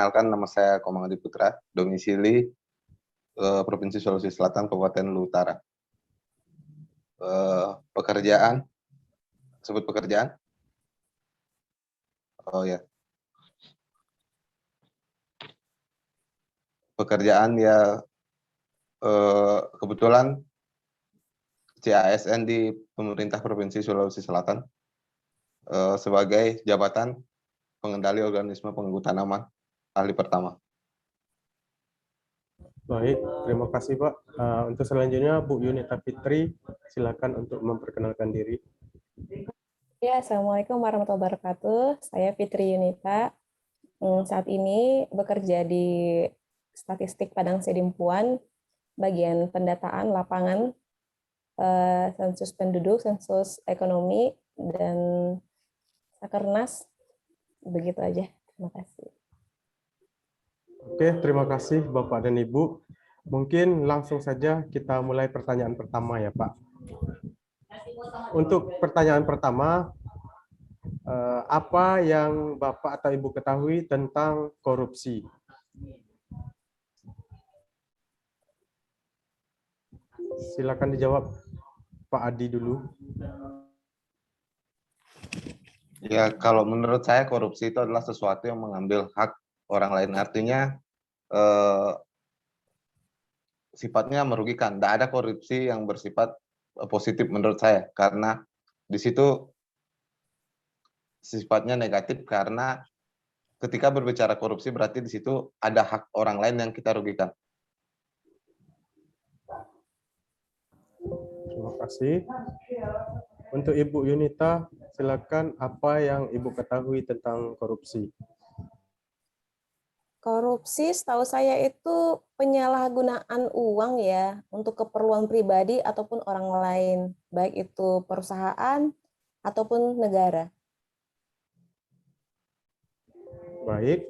Perkenalkan, nama saya Komang Adi Putra, domisili Provinsi Sulawesi Selatan, Kabupaten Luwu Utara. Pekerjaan, sebut pekerjaan? Oh ya, pekerjaan ya kebetulan CASN di pemerintah Provinsi Sulawesi Selatan sebagai jabatan pengendali organisme pengganggu tanaman ahli pertama. Baik, terima kasih Pak. Untuk selanjutnya Bu Yunita Fitri, silakan untuk memperkenalkan diri. Ya, Assalamualaikum warahmatullahi wabarakatuh. Saya Fitri Yunita. Saat ini bekerja di Statistik Padang Sidimpuan, bagian pendataan lapangan, sensus penduduk, sensus ekonomi, dan Sakernas. Begitu aja. Terima kasih. Oke, terima kasih Bapak dan Ibu. Mungkin langsung saja kita mulai pertanyaan pertama ya Pak. Untuk pertanyaan pertama, apa yang Bapak atau Ibu ketahui tentang korupsi? Silakan dijawab Pak Adi dulu. Ya, kalau menurut saya korupsi itu adalah sesuatu yang mengambil hak orang lain. Artinya sifatnya merugikan. Tidak ada korupsi yang bersifat positif menurut saya, karena di situ sifatnya negatif, karena ketika berbicara korupsi berarti di situ ada hak orang lain yang kita rugikan. Terima kasih. Untuk Ibu Yunita, silakan apa yang Ibu ketahui tentang korupsi? Korupsi setahu saya itu penyalahgunaan uang ya untuk keperluan pribadi ataupun orang lain, baik itu perusahaan ataupun negara. Baik.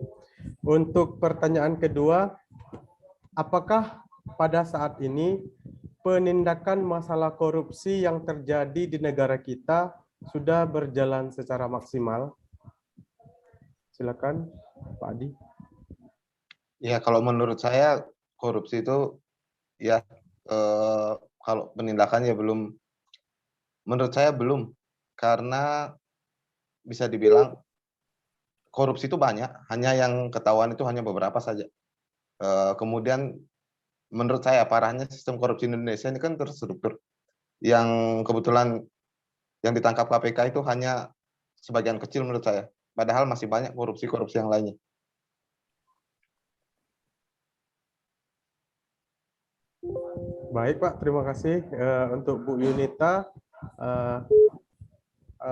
Untuk pertanyaan kedua, apakah pada saat ini penindakan masalah korupsi yang terjadi di negara kita sudah berjalan secara maksimal? Silakan, Pak Adi. Ya, kalau menurut saya korupsi itu ya kalau penindakan ya belum, menurut saya belum, karena bisa dibilang korupsi itu banyak, hanya yang ketahuan itu hanya beberapa saja. Kemudian menurut saya parahnya sistem korupsi Indonesia ini kan terstruktur, yang kebetulan yang ditangkap KPK itu hanya sebagian kecil menurut saya, padahal masih banyak korupsi-korupsi yang lainnya. Baik Pak, terima kasih untuk Bu Yunita.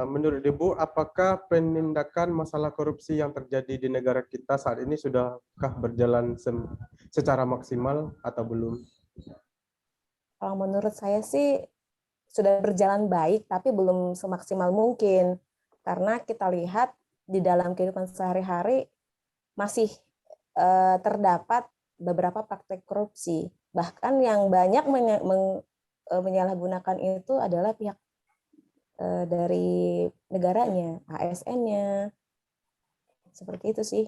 Menurut Ibu, apakah penindakan masalah korupsi yang terjadi di negara kita saat ini sudahkah berjalan secara maksimal atau belum? Kalau menurut saya sih sudah berjalan baik, tapi belum semaksimal mungkin. Karena kita lihat di dalam kehidupan sehari-hari masih terdapat beberapa praktek korupsi. Bahkan yang banyak menyalahgunakan itu adalah pihak dari negaranya, ASN-nya. Seperti itu sih.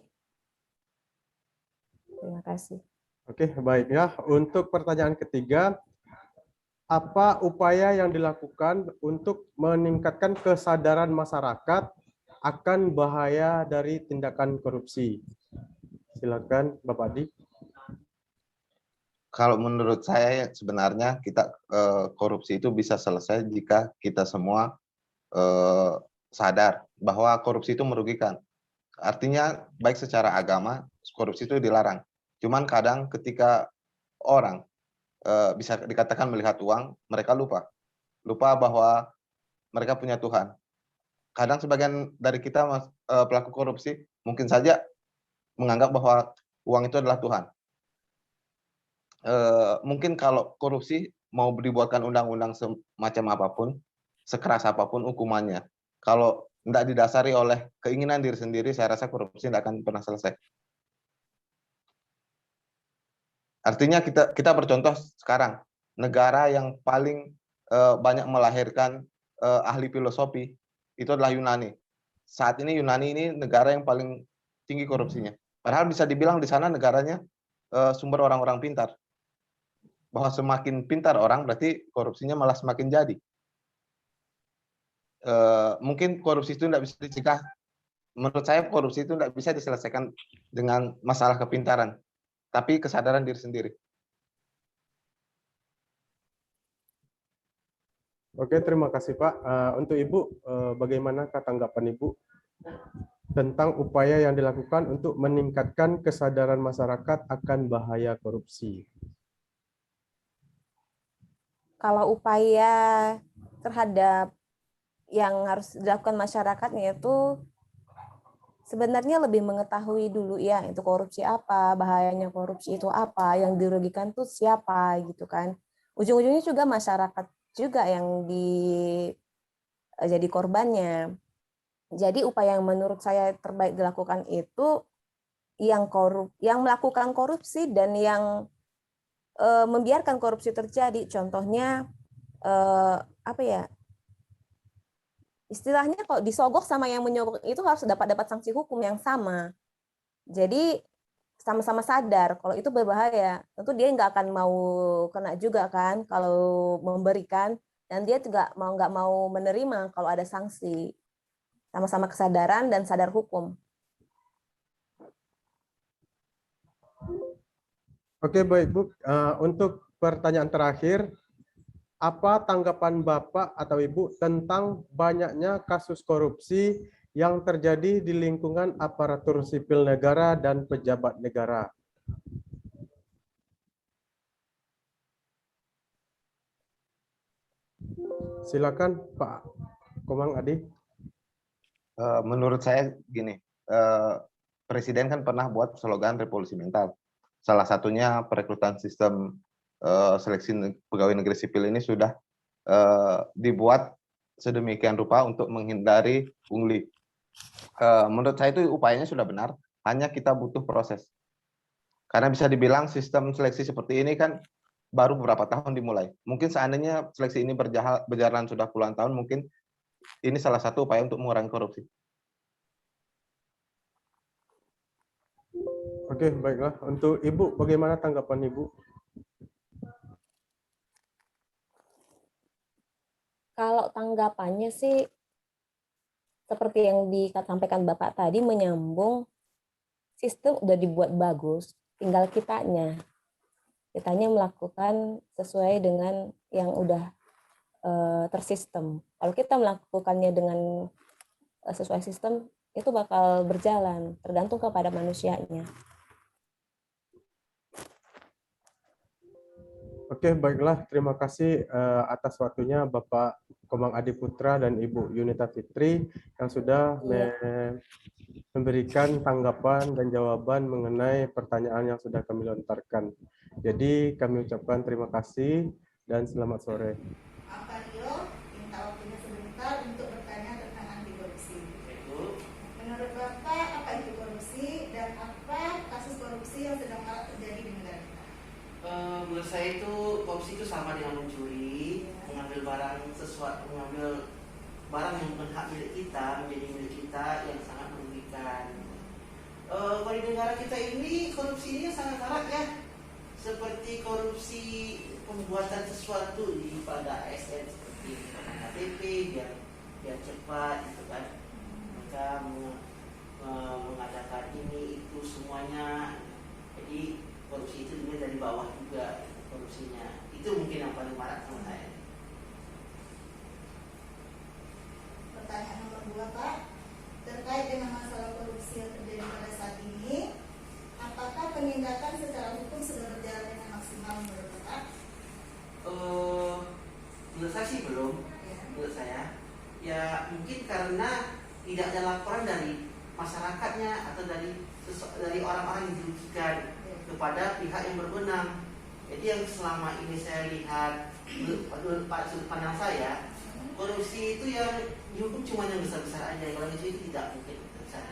Terima kasih. Oke, baik ya. Untuk pertanyaan ketiga, apa upaya yang dilakukan untuk meningkatkan kesadaran masyarakat akan bahaya dari tindakan korupsi? Silakan, Bapak Adi. Kalau menurut saya sebenarnya kita korupsi itu bisa selesai jika kita semua sadar bahwa korupsi itu merugikan. Artinya baik secara agama korupsi itu dilarang. Cuman kadang ketika orang bisa dikatakan melihat uang, mereka lupa bahwa mereka punya Tuhan. Kadang sebagian dari kita pelaku korupsi mungkin saja menganggap bahwa uang itu adalah Tuhan. Mungkin kalau korupsi mau dibuatkan undang-undang semacam apapun, sekeras apapun hukumannya, kalau tidak didasari oleh keinginan diri sendiri, saya rasa korupsi tidak akan pernah selesai. Artinya kita bercontoh sekarang, negara yang paling banyak melahirkan ahli filosofi itu adalah Yunani. Saat ini Yunani ini negara yang paling tinggi korupsinya. Padahal bisa dibilang di sana negaranya sumber orang-orang pintar. Bahwa semakin pintar orang berarti korupsinya malah semakin jadi. Mungkin korupsi itu tidak bisa dicegah. Menurut saya korupsi itu tidak bisa diselesaikan dengan masalah kepintaran, tapi kesadaran diri sendiri. Oke, terima kasih Pak. Untuk Ibu, bagaimana tanggapan Ibu tentang upaya yang dilakukan untuk meningkatkan kesadaran masyarakat akan bahaya korupsi? Kalau upaya terhadap yang harus dilakukan masyarakatnya itu sebenarnya lebih mengetahui dulu ya itu korupsi apa, bahayanya korupsi itu apa, yang dirugikan tuh siapa gitu kan. Ujung-ujungnya juga masyarakat juga yang jadi korbannya. Jadi upaya yang menurut saya terbaik dilakukan itu yang melakukan korupsi dan yang membiarkan korupsi terjadi. Contohnya apa ya? Istilahnya kalau disogok sama yang menyogok itu harus dapat sanksi hukum yang sama. Jadi sama-sama sadar kalau itu berbahaya. Tentu dia nggak akan mau kena juga kan kalau memberikan, dan dia juga nggak mau menerima kalau ada sanksi. Sama-sama kesadaran dan sadar hukum. Oke, baik Bu. Untuk pertanyaan terakhir, apa tanggapan Bapak atau Ibu tentang banyaknya kasus korupsi yang terjadi di lingkungan aparatur sipil negara dan pejabat negara? Silakan Pak Komang Adi. Menurut saya gini, Presiden kan pernah buat slogan revolusi mental. Salah satunya perekrutan sistem seleksi pegawai negeri sipil ini sudah dibuat sedemikian rupa untuk menghindari pungli. Menurut saya itu upayanya sudah benar, hanya kita butuh proses. Karena bisa dibilang sistem seleksi seperti ini kan baru beberapa tahun dimulai. Mungkin seandainya seleksi ini berjalan sudah puluhan tahun, mungkin ini salah satu upaya untuk mengurangi korupsi. Oke, baiklah. Untuk Ibu, bagaimana tanggapan Ibu? Kalau tanggapannya sih seperti yang disampaikan Bapak tadi, menyambung, sistem udah dibuat bagus, tinggal kitanya melakukan sesuai dengan yang udah tersistem. Kalau kita melakukannya dengan sesuai sistem, itu bakal berjalan, tergantung kepada manusianya. Oke, baiklah. Terima kasih atas waktunya Bapak Komang Adi Putra dan Ibu Yunita Fitri yang sudah memberikan tanggapan dan jawaban mengenai pertanyaan yang sudah kami lontarkan. Jadi kami ucapkan terima kasih dan selamat sore. Pak Rio, minta waktunya sebentar untuk bertanya tentang anti korupsi. Menurut Bapak, apa itu korupsi dan apa kasus korupsi yang sedang marak terjadi di negara kita? Menurut saya itu korupsi itu sama dengan mencuri, mengambil barang yang bukan hak milik kita menjadi milik kita, yang sangat merugikan. Kalau di negara kita ini korupsi ini sangat marak ya, seperti korupsi pembuatan sesuatu pada ASN seperti KTP biar cepat gitu kan, mereka mengadakan ini itu semuanya. Jadi korupsi itu dimulai dari bawah juga korupsinya. Itu mungkin yang paling marak sama saya. Pertanyaan nomor 2, Pak, terkait dengan masalah korupsi yang terjadi pada saat ini, apakah penindakan secara hukum sudah berjalan dengan maksimal menurut Bapak? Menurut saya sih belum. Menurut saya ya mungkin karena tidak ada laporan dari masyarakatnya atau dari orang-orang yang dirugikan kepada pihak yang berwenang. Jadi yang selama ini saya lihat menurut sudut pandang saya, korupsi itu yang dihukum cuma yang besar-besar aja, yang itu tidak mungkin besar.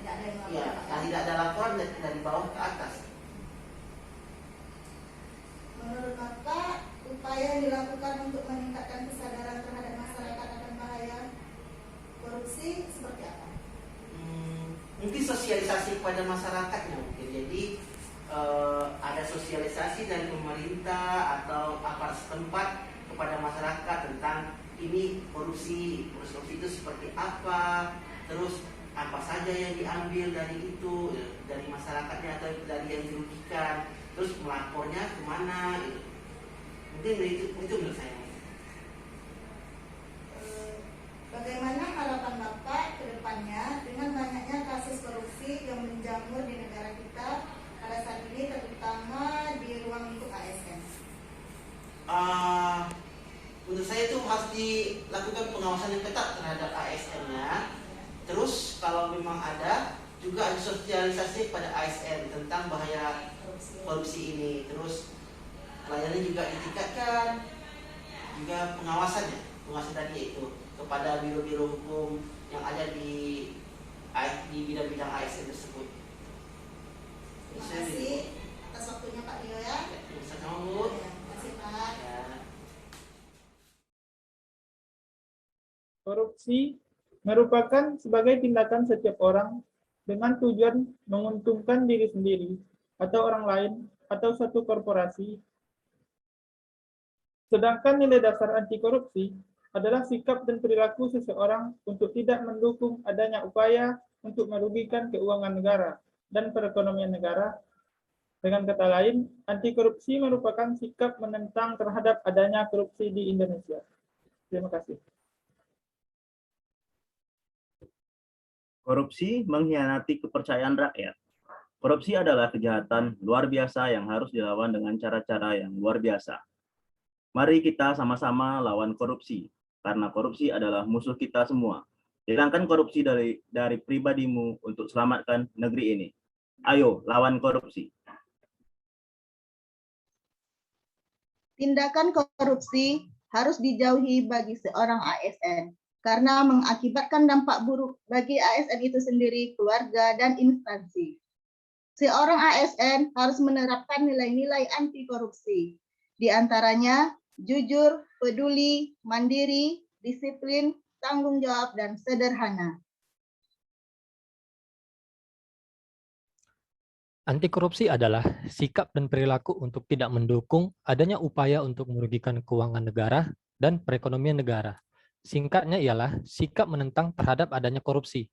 Karena tidak ada laporan dari bawah ke atas. Menurut Bapak, upaya yang dilakukan untuk meningkatkan kesadaran terhadap masyarakat akan bahaya korupsi seperti apa? Mungkin sosialisasi kepada masyarakatnya mungkin. Jadi ada sosialisasi dari pemerintah atau aparat setempat kepada masyarakat tentang ini korupsi itu seperti apa, terus apa saja yang diambil dari itu, dari masyarakatnya atau dari yang dirugikan, terus melapornya kemana gitu. Mungkin itu menurut saya. Bagaimana harapan Bapak ke depannya dengan banyaknya kasus korupsi yang menjamur di negara kita pada saat ini, terutama di ruang lingkup ASN? Menurut saya itu harus dilakukan pengawasan yang ketat terhadap ASN-nya. Terus kalau memang ada, juga ada sosialisasi pada ASN tentang bahaya korupsi ini. Terus pelayanan juga ditingkatkan, juga pengawasan tadi itu kepada biro-biro hukum yang ada di bidang-bidang ASN tersebut. Terima kasih atas waktunya Pak Dio ya. Sama-sama. Terima kasih Pak. Ya. Korupsi merupakan sebagai tindakan setiap orang dengan tujuan menguntungkan diri sendiri atau orang lain atau suatu korporasi. Sedangkan nilai dasar anti korupsi adalah sikap dan perilaku seseorang untuk tidak mendukung adanya upaya untuk merugikan keuangan negara dan perekonomian negara. Dengan kata lain, anti korupsi merupakan sikap menentang terhadap adanya korupsi di Indonesia. Terima kasih. Korupsi mengkhianati kepercayaan rakyat. Korupsi adalah kejahatan luar biasa yang harus dilawan dengan cara-cara yang luar biasa. Mari kita sama-sama lawan korupsi, karena korupsi adalah musuh kita semua. Hilangkan korupsi dari pribadimu untuk selamatkan negeri ini. Ayo, lawan korupsi. Tindakan korupsi harus dijauhi bagi seorang ASN karena mengakibatkan dampak buruk bagi ASN itu sendiri, keluarga, dan instansi. Seorang ASN harus menerapkan nilai-nilai anti korupsi, di antaranya jujur, peduli, mandiri, disiplin, tanggung jawab, dan sederhana. Anti korupsi adalah sikap dan perilaku untuk tidak mendukung adanya upaya untuk merugikan keuangan negara dan perekonomian negara. Singkatnya ialah sikap menentang terhadap adanya korupsi.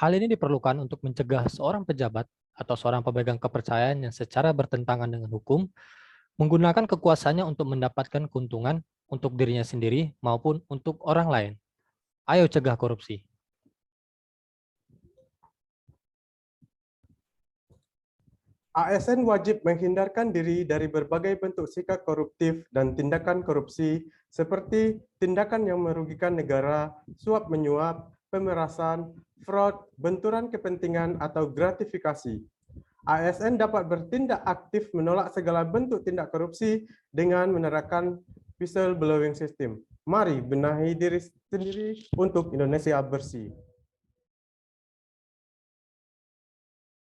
Hal ini diperlukan untuk mencegah seorang pejabat atau seorang pemegang kepercayaan yang secara bertentangan dengan hukum menggunakan kekuasaannya untuk mendapatkan keuntungan untuk dirinya sendiri maupun untuk orang lain. Ayo cegah korupsi. ASN wajib menghindarkan diri dari berbagai bentuk sikap koruptif dan tindakan korupsi seperti tindakan yang merugikan negara, suap-menyuap, pemerasan, fraud, benturan kepentingan, atau gratifikasi. ASN dapat bertindak aktif menolak segala bentuk tindak korupsi dengan menerapkan whistleblowing system. Mari benahi diri sendiri untuk Indonesia bersih.